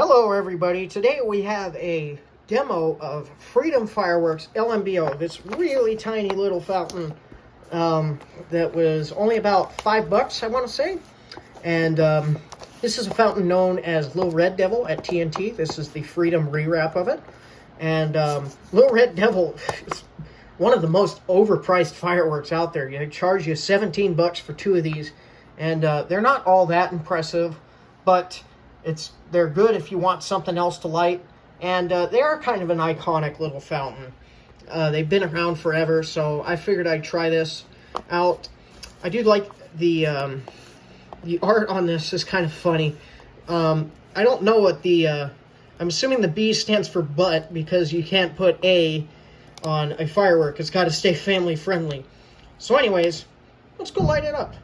Hello everybody, today we have a demo of Freedom Fireworks LMBO, this really tiny little fountain that was only about $5 I want to say. And this is a fountain known as Lil Red Devil at TNT. This is the Freedom rewrap of it. And Lil Red Devil is one of the most overpriced fireworks out there. They charge you $17 for two of these, and they're not all that impressive, but they're good if you want something else to light, and they are kind of an iconic little fountain. They've been around forever, so I figured I'd try this out. I do like the art on this is kind of funny. I don't know what I'm assuming the B stands for butt, because you can't put A on a firework. It's got to stay family friendly. So anyways, let's go light it up.